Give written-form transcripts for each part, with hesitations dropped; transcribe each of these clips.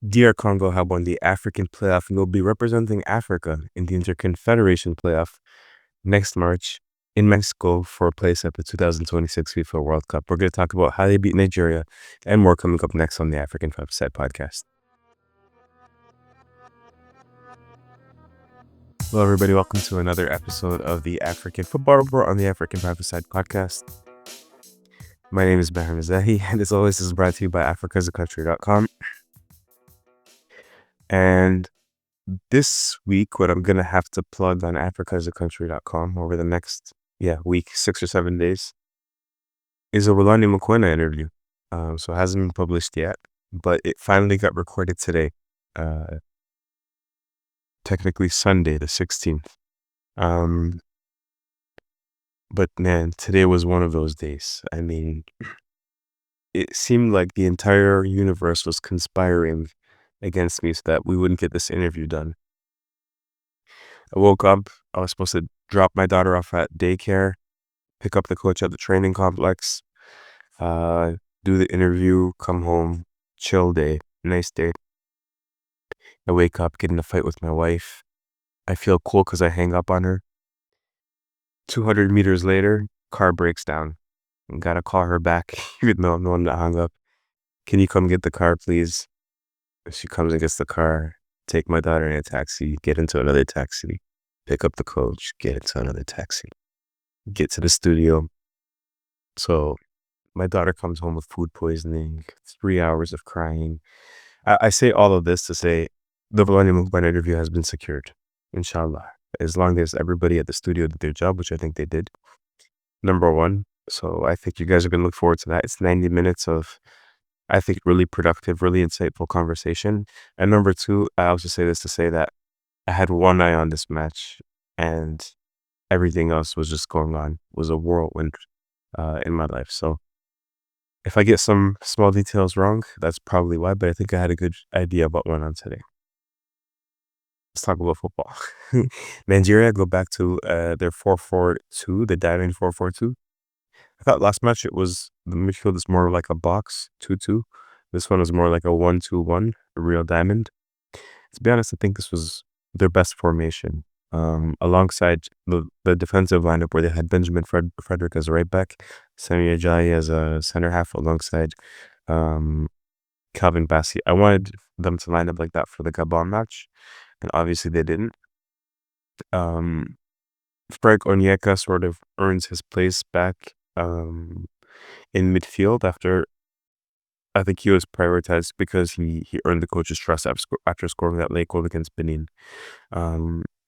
DR Congo have won the African playoff and will be representing Africa in the Interconfederation playoff next March in Mexico for a place at the 2026 FIFA World Cup. We're going to talk about how they beat Nigeria and more coming up next on the African 5-Side podcast. Hello, everybody. Welcome to another episode of the African Football Report on the African 5-Side podcast. My name is Maher Mezahi, and as always, this is brought to you by africasaCountry.com. And this week, what I'm going to have to plug on africasaCountry.com over the next week, 6 or 7 days, is a Rolani Mokoena interview. So it hasn't been published yet, but it finally got recorded today. Technically Sunday, the 16th. But man, today was one of those days. I mean, it seemed like the entire universe was conspiring against me so that we wouldn't get this interview done. I woke up, I was supposed to drop my daughter off at daycare, pick up the coach at the training complex, do the interview, come home, chill day, nice day. I wake up, get in a fight with my wife. I feel cool because I hang up on her. 200 meters later, car breaks down. Gotta call her back, even though I'm the one that hung up. Can you come get the car, please? She comes and gets the car, take my daughter in a taxi, get into another taxi, pick up the coach, get into another taxi, get to the studio. So my daughter comes home with food poisoning, 3 hours of crying. I say all of this to say the Volani Mukbang interview has been secured, inshallah, as long as everybody at the studio did their job, which I think they did. Number one. So I think you guys are going to look forward to that. It's 90 minutes of, I think, really productive, really insightful conversation. And number two, I also say this to say that I had one eye on this match and everything else was just going on, was a whirlwind in my life. So if I get some small details wrong, that's probably why, but I think I had a good idea about what went on today. Let's talk about football. Nigeria go back to their 4-4-2, the diamond 4-4-2. I thought last match it was the midfield is more like a box 2-2. This one was more like a 1-2-1, a real diamond. To be honest, I think this was their best formation. Alongside the defensive lineup where they had Benjamin Frederick as a right back, Maher Mezahi as a center half alongside Calvin Bassey. I wanted them to line up like that for the Gabon match, and obviously they didn't. Frank Onyeka sort of earns his place back in midfield after I think he was prioritized because he earned the coach's trust after scoring that late goal against Benin.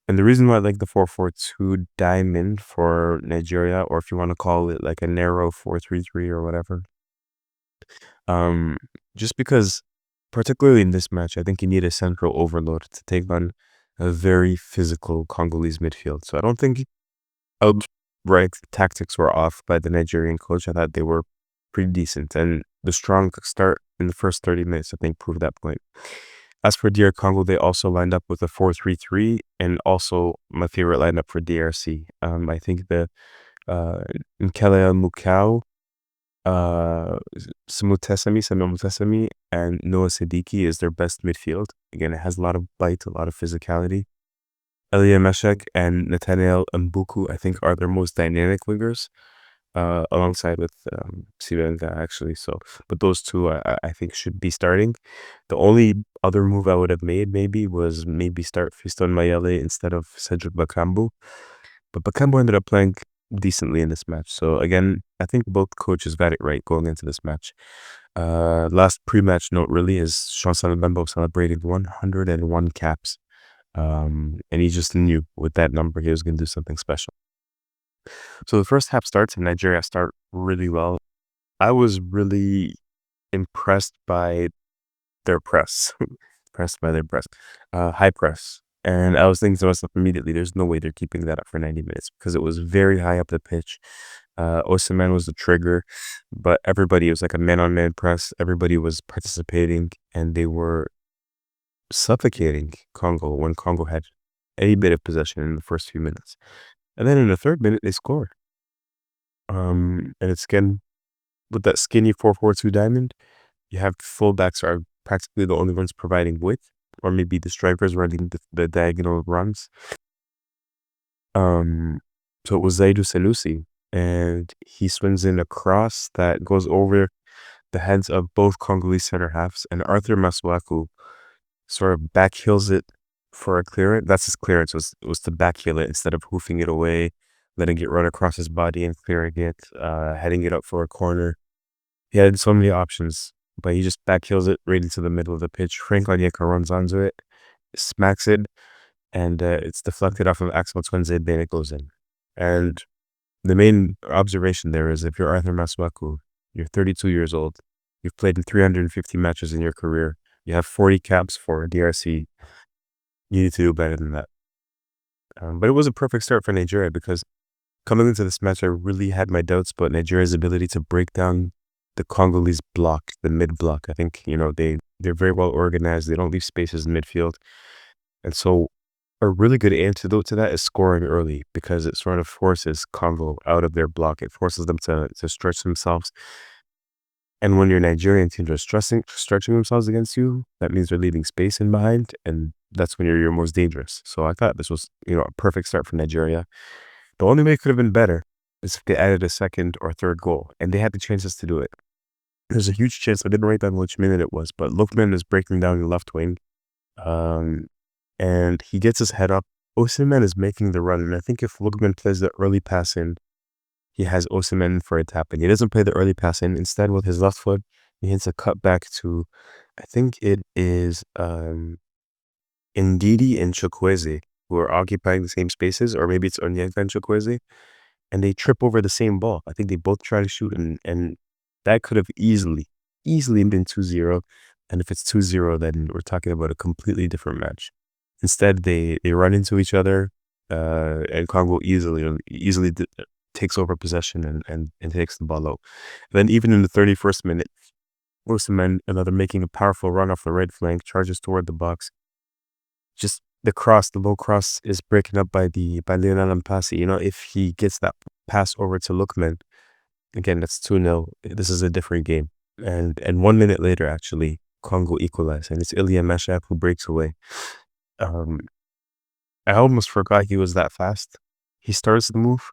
And the reason why I like the 4-4-2 diamond for Nigeria, or if you want to call it like a narrow 4-3-3 or whatever, just because particularly in this match, I think you need a central overload to take on a very physical Congolese midfield. So I don't think outright tactics were off by the Nigerian coach. I thought they were pretty decent, and the strong start in the first 30 minutes, I think, proved that point. As for DR Congo, they also lined up with a 4-3-3, and also my favorite lineup for DRC. I think the Nkele Mukau, Samuel Mutesami, and Noah Siddiqui is their best midfield. Again, it has a lot of bite, a lot of physicality. Elia Meshek and Nathaniel Mbuku, I think, are their most dynamic wingers, alongside with Sibenga, actually. So, but those two, I think, should be starting. The only other move I would have made was start Fiston Mayele instead of Cedric Bakambu. But Bakambu ended up playing decently in this match. So again, I think both coaches got it right going into this match. Last pre-match note really is Chancellor Bembo celebrated 101 caps. And he just knew with that number he was going to do something special. So the first half starts and Nigeria start really well. I was really impressed by their press. High press. And I was thinking to myself immediately, there's no way they're keeping that up for 90 minutes because it was very high up the pitch. Osimhen was the trigger, but everybody, it was like a man-on-man press. Everybody was participating, and they were suffocating Congo when Congo had any bit of possession in the first few minutes. And then in the third minute, they scored. And it's again, with that skinny 4-4-2 diamond, you have fullbacks are practically the only ones providing width, or maybe the strikers running the diagonal runs. Um, so it was Zaidu Sanusi, and he swings in a cross that goes over the heads of both Congolese center halves, and Arthur Masuaku sort of backheels it for a clearance. That's his clearance, was to backheel it instead of hoofing it away, letting it run across his body and clearing it, heading it up for a corner. He had so many options, but he just backheels it right into the middle of the pitch. Frank Onyeka runs onto it, smacks it, and it's deflected off of Axel Twanzebe and it goes in. And the main observation there is if you're Arthur Masuaku, you're 32 years old, you've played in 350 matches in your career, you have 40 caps for DRC, you need to do better than that. But it was a perfect start for Nigeria because coming into this match, I really had my doubts about Nigeria's ability to break down the Congolese block, the mid block. I think, they're very well organized. They don't leave spaces in midfield. And so a really good antidote to that is scoring early because it sort of forces Congo out of their block. It forces them to stretch themselves. And when your Nigerian teams are stretching themselves against you, that means they're leaving space in behind, and that's when you're most dangerous. So I thought this was, a perfect start for Nigeria. The only way it could have been better is if they added a second or third goal, and they had the chances to do it. There's a huge chance, I didn't write down which minute it was, but Lookman is breaking down the left wing, and he gets his head up. Osimhen is making the run, and I think if Lookman plays the early pass in, he has Osimhen for a tap, and he doesn't play the early pass in. Instead, with his left foot, he hits a cut back to, I think it is Ndidi and Chukwueze, who are occupying the same spaces, or maybe it's Onyeka and Chukwueze, and they trip over the same ball. I think they both try to shoot, and that could have easily been 2-0. And if it's 2-0, then we're talking about a completely different match. Instead, they run into each other, and Congo easily takes over possession and takes the ball out. Then even in the 31st minute, Osimhen, another making a powerful run off the right flank, charges toward the box. Just the low cross is breaking up by Lionel Mpasi. If he gets that pass over to Lookman, again, that's 2-0. This is a different game. And 1 minute later, actually, Congo equalized, and it's Ilya Meshak who breaks away. I almost forgot he was that fast. He starts the move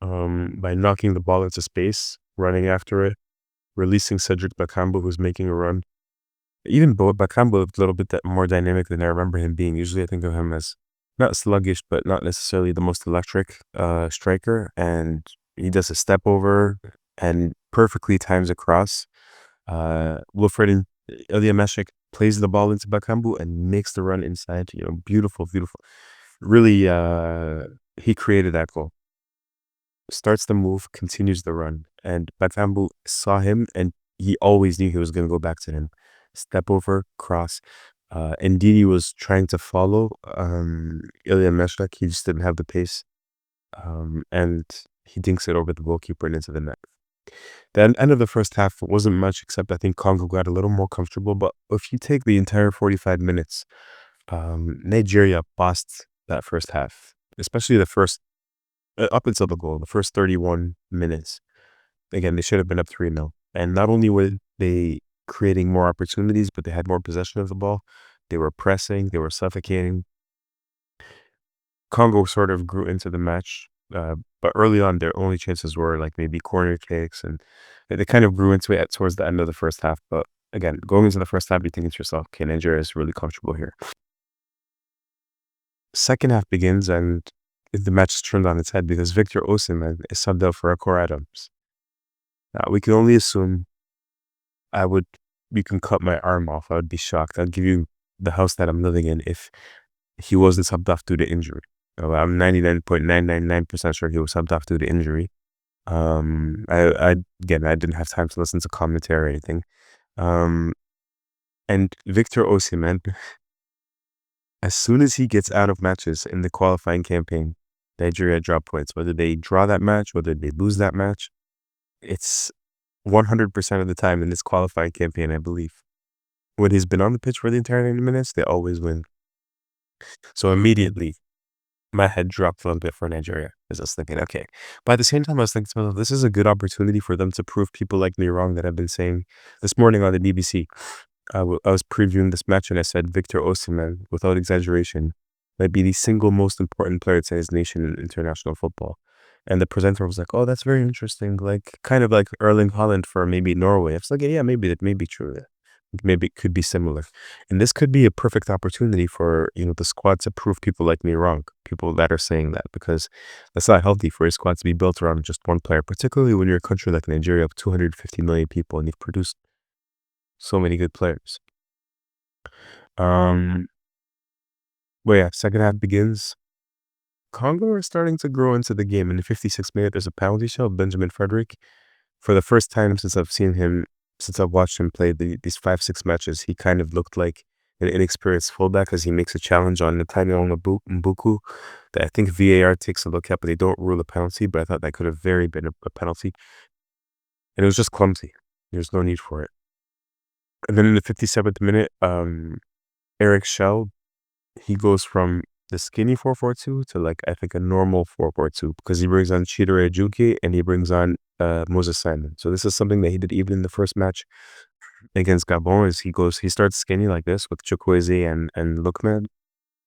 by knocking the ball into space, running after it, releasing Cedric Bakambu, who's making a run. Even Bakambu a little bit more dynamic than I remember him being. Usually I think of him as not sluggish, but not necessarily the most electric striker. And he does a step over and perfectly times a cross. Wilfred and Ilya Meshak plays the ball into Bakambu and makes the run inside. Beautiful. Really, he created that goal. Starts the move, continues the run, and Bakambu saw him, and he always knew he was going to go back to him. Step over, cross. Ndidi was trying to follow Ilya Meshak. He just didn't have the pace, and he dinks it over the goalkeeper and into the net. The end of the first half wasn't much, except I think Congo got a little more comfortable. But if you take the entire 45 minutes, Nigeria bossed that first half, especially the first, up until the goal, the first 31 minutes. Again, they should have been up 3-0. And not only were they creating more opportunities, but they had more possession of the ball. They were pressing, they were suffocating. Congo sort of grew into the match, but early on, their only chances were like maybe corner kicks, and they kind of grew into it towards the end of the first half. But again, going into the first half, you think to yourself, okay, Nigeria is really comfortable here. Second half begins, and the match is turned on its head because Victor Osimhen is subbed out for Akor Adams. Now, we can only assume you can cut my arm off. I would be shocked. I'd give you the house that I'm living in if he wasn't subbed off due to injury. I'm 99.999% sure he was subbed off due to injury. I didn't have time to listen to commentary or anything. And Victor Osimhen, as soon as he gets out of matches in the qualifying campaign, Nigeria drop points. Whether they draw that match, whether they lose that match, it's 100% of the time in this qualifying campaign, I believe. When he's been on the pitch for the entire 90 minutes, they always win. So immediately, my head dropped a little bit for Nigeria because I was thinking, okay. But at the same time, I was thinking to myself, this is a good opportunity for them to prove people like me wrong that I've been saying this morning on the BBC. I was previewing this match and I said Victor Osimhen, without exaggeration, might be the single most important player to his nation in international football. And the presenter was like, "Oh, that's very interesting. Like kind of like Erling Haaland for maybe Norway." I was like, "Yeah, maybe that may be true. Yeah. Maybe it could be similar." And this could be a perfect opportunity for, the squad to prove people like me wrong, people that are saying that, because that's not healthy for a squad to be built around just one player, particularly when you're a country like Nigeria of 250 million people and you've produced so many good players. Um, but yeah, second half begins. Congo are starting to grow into the game. In the 56th minute, there's a penalty shot, Benjamin Frederick. For the first time since I've watched him play these 5, 6 matches, he kind of looked like an inexperienced fullback as he makes a challenge on Nathaniel Mbuku that I think VAR takes a look at, but they don't rule a penalty. But I thought that could have very been a penalty. And it was just clumsy. There's no need for it. And then in the 57th minute, Eric Shell, he goes from the skinny 4-4-2 to like I think a normal 4-4-2 because he brings on Chidere Ejuke and he brings on Moses Simon. So this is something that he did even in the first match against Gabon. Is he starts skinny like this with Chukwueze and Lookman,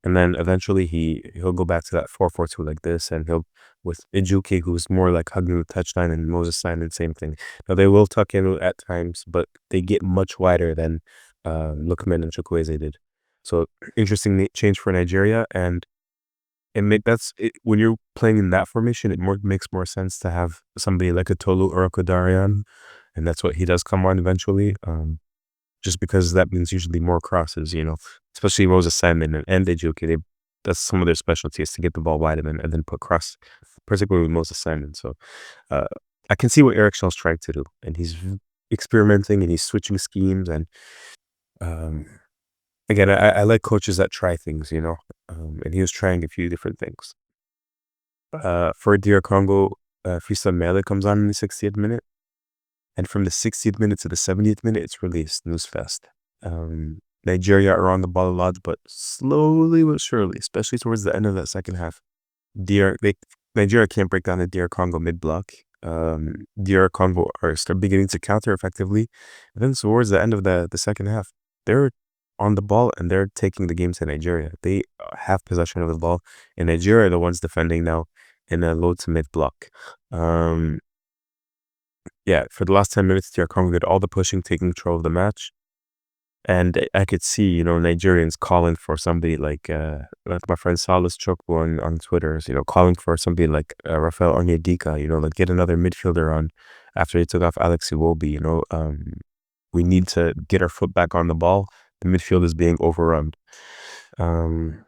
and then eventually he'll go back to that 4-4-2 like this, and he'll with Ejuke, who's more like hugging the touchline, and Moses Simon, same thing. Now they will tuck in at times, but they get much wider than Lookman and Chukwueze did. So interesting change for Nigeria, and when you're playing in that formation, it makes more sense to have somebody like a Tolu or a Kodarian, and that's what he does come on eventually. Just because that means usually more crosses, especially Moses Simon and Ejuke. That's some of their specialties to get the ball wide and then put cross, particularly with Moses Simon. So uh, I can see what Eric Shell's trying to do, and he's experimenting and he's switching schemes. And um, again, I like coaches that try things, and he was trying a few different things. For DR Congo, Fisa Mele comes on in the 60th minute. And from the 60th minute to the 70th minute, it's released. Newsfest. Nigeria are on the ball a lot, but slowly but surely, especially towards the end of that second half, DR, they, Nigeria can't break down the DR Congo mid block. DR Congo are start beginning to counter effectively. And then towards the end of the second half, they're on the ball and they're taking the game to Nigeria. They have possession of the ball, and Nigeria are the ones defending now in a low to mid block. Yeah, for the last 10 minutes, DR Congo did all the pushing, taking control of the match. And I could see, Nigerians calling for somebody like my friend Salas Chokwu on Twitter, calling for somebody like Rafael Onyedika, like get another midfielder on after they took off Alex Iwobi, we need to get our foot back on the ball. The midfield is being overrun. Um,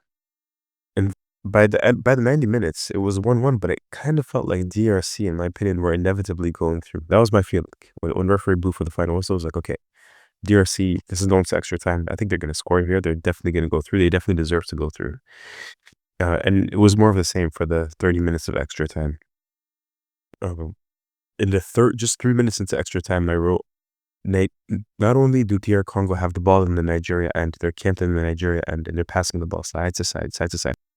and by the 90 minutes, it was 1-1, but it kind of felt like DRC, in my opinion, were inevitably going through. That was my feeling. When referee blew for the final whistle, I was like, okay, DRC, this is going to extra time. I think they're going to score here. They're definitely going to go through. They definitely deserve to go through. And it was more of the same for the 30 minutes of extra time. In the just 3 minutes into extra time, I wrote, not only do DR Congo have the ball in the Nigeria end, they're camped in the Nigeria end, and they're passing the ball side to side,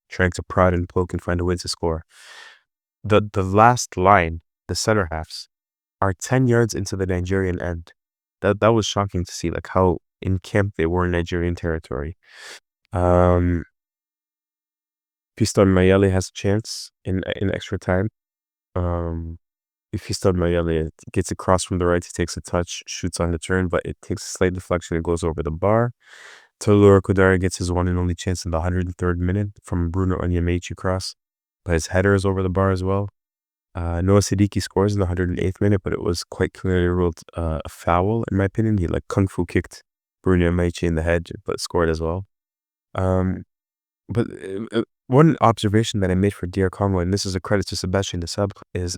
trying to prod and poke and find a way to score. The last line, the center halves, are 10 yards into the Nigerian end. That was shocking to see, like how encamped they were in Nigerian territory. Fiston Mayele has a chance in extra time. If Fiston Mayele gets a cross from the right, he takes a touch, shoots on the turn, but it takes a slight deflection and goes over the bar. Tolura Kodara gets his one and only chance in the 103rd minute from Bruno Onyemaechi cross, but his header is over the bar as well. Noah Siddiqui scores in the 108th minute, but it was quite clearly ruled a foul, in my opinion. He kung fu kicked Bruno Onyemaechi in the head, but scored as well. But one observation that I made for DR Congo, and this is a credit to Sebastian de Sabre, is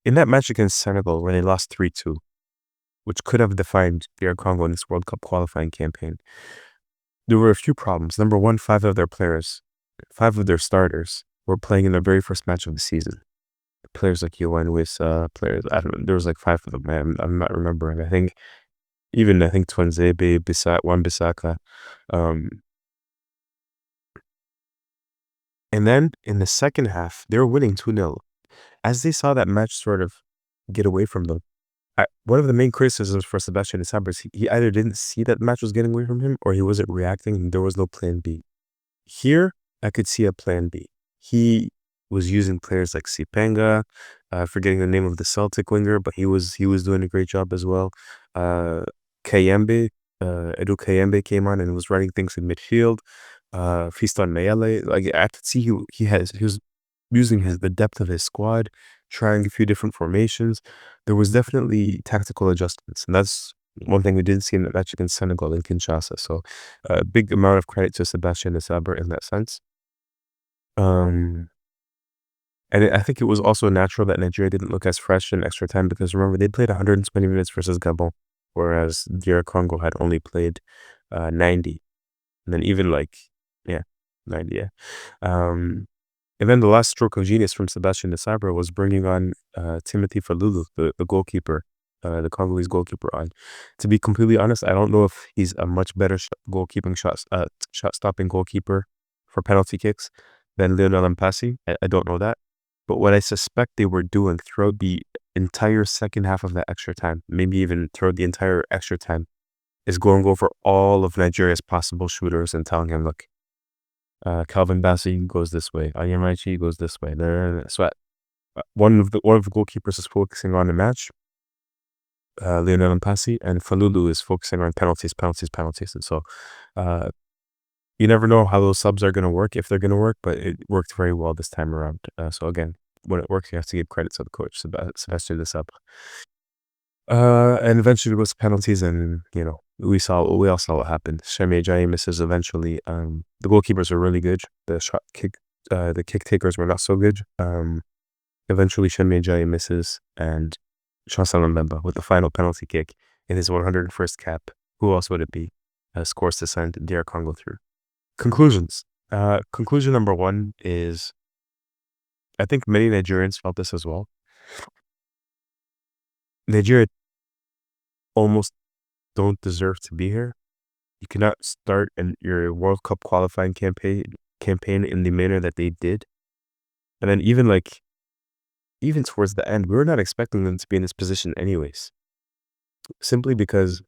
in that match against Senegal where they lost 3-2, which could have defined DR Congo in this World Cup qualifying campaign, there were a few problems. Number one, 5 of their starters were playing in their very first match of the season. Players like Yohan Wissa, I don't know, there was like 5 of them. I'm not remembering. I think Twanzebe, Wan-Bissaka. And then in the second half, they were winning 2-0. As they saw that match sort of get away from them, one of the main criticisms for Sebastian Desabre is he either didn't see that the match was getting away from him or he wasn't reacting and there was no plan B. Here, I could see a plan B. He was using players like Sipanga, forgetting the name of the Celtic winger, but he was doing a great job as well. Uh, Kayembe, Edu Kayembe came on and was running things in midfield. Fiston Mayele, like I could see he was using the depth of his squad, trying a few different formations. There was definitely tactical adjustments, and that's one thing we didn't see in the match against Senegal in Kinshasa. So a big amount of credit to Sebastian Desabre in that sense. Um, and I think it was also natural that Nigeria didn't look as fresh in extra time because remember, they played 120 minutes versus Gabon, whereas DR Congo had only played 90. And then even like, yeah, 90, yeah. And then the last stroke of genius from Sebastian Desabre was bringing on Timothy Falulu, the goalkeeper, the Congolese goalkeeper on. To be completely honest, I don't know if he's a much better shot stopping goalkeeper for penalty kicks than Lionel Mpasi. I don't know that. But what I suspect they were doing throughout the entire second half of that extra time, maybe even throughout the entire extra time, is going over all of Nigeria's possible shooters and telling him, look, Calvin Bassey goes this way. Onyemaechi goes this way. So one of the goalkeepers is focusing on the match, Lionel Mpasi, and Falulu is focusing on penalties. And so you never know how those subs are going to work, if they're going to work, but it worked very well this time around. So again, when it works, you have to give credit to the coach, Sebastian Desabre. And eventually it was penalties, and we all saw what happened. Maher Mezahi misses eventually. The goalkeepers were really good. The kick takers were not so good. Eventually Maher Mezahi misses, and Chancellor Mbemba with the final penalty kick in his 101st cap. Who else would it be? Scores to send DR Congo through. Conclusions. Conclusion number one is, I think many Nigerians felt this as well. Nigeria almost don't deserve to be here. You cannot start your World Cup qualifying campaign in the manner that they did. And then even towards the end, we were not expecting them to be in this position anyways. Simply because,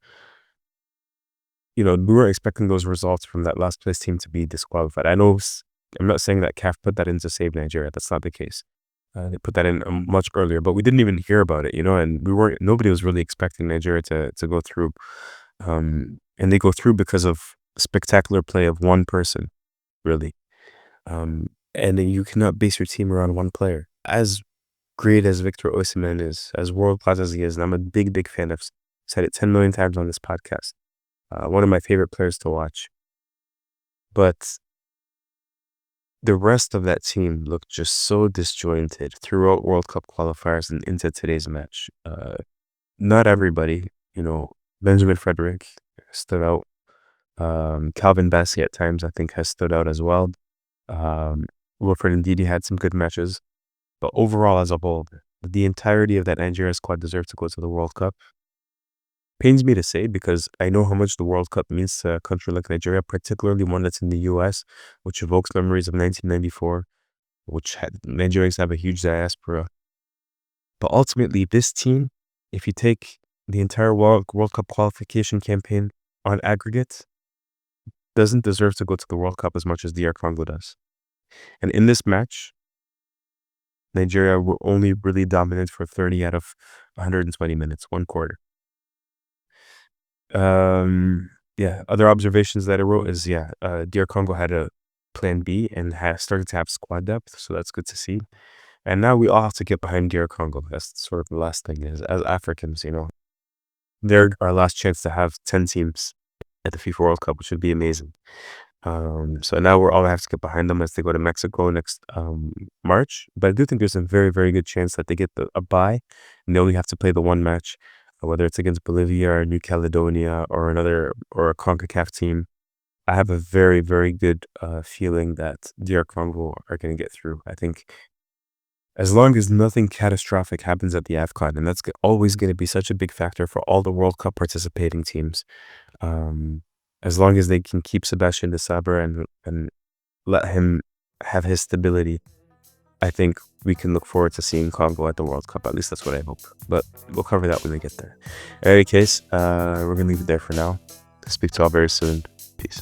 we weren't expecting those results from that last place team to be disqualified. I'm not saying that CAF put that in to save Nigeria. That's not the case. They put that in much earlier, but we didn't even hear about it, and nobody was really expecting Nigeria to go through. And they go through because of spectacular play of one person, really. And then you cannot base your team around one player. As great as Victor Osimhen is, as world-class as he is, and I'm a big, big fan of, said it 10 million times on this podcast. One of my favorite players to watch. But the rest of that team looked just so disjointed throughout World Cup qualifiers and into today's match. Not everybody, Benjamin Frederick stood out. Calvin Bassey at times, I think, has stood out as well. Wilfred Ndidi had some good matches. But overall, as a whole, the entirety of that Nigeria squad deserves to go to the World Cup. Pains me to say because I know how much the World Cup means to a country like Nigeria, particularly one that's in the US, which evokes memories of 1994, Nigerians have a huge diaspora. But ultimately, this team, if you take the entire World Cup qualification campaign on aggregate, doesn't deserve to go to the World Cup as much as DR Congo does. And in this match, Nigeria were only really dominant for 30 out of 120 minutes, one quarter. Other observations that I wrote is, DR Congo had a plan B and has started to have squad depth, so that's good to see. And now we all have to get behind DR Congo. That's sort of the last thing is, as Africans, they're our last chance to have 10 teams at the FIFA World Cup, which would be amazing. So now we're all have to get behind them as they go to Mexico next March. But I do think there's a very, very good chance that they get a bye, and they only have to play the one match, whether it's against Bolivia or New Caledonia or a CONCACAF team. I have a very, very good feeling that DR Congo are going to get through. I think as long as nothing catastrophic happens at the AFCON, and that's always going to be such a big factor for all the World Cup participating teams. As long as they can keep Sebastian Desabre and let him have his stability, I think we can look forward to seeing Congo at the World Cup. At least that's what I hope. But we'll cover that when we get there. In any case, we're gonna leave it there for now. Speak to all very soon. Peace.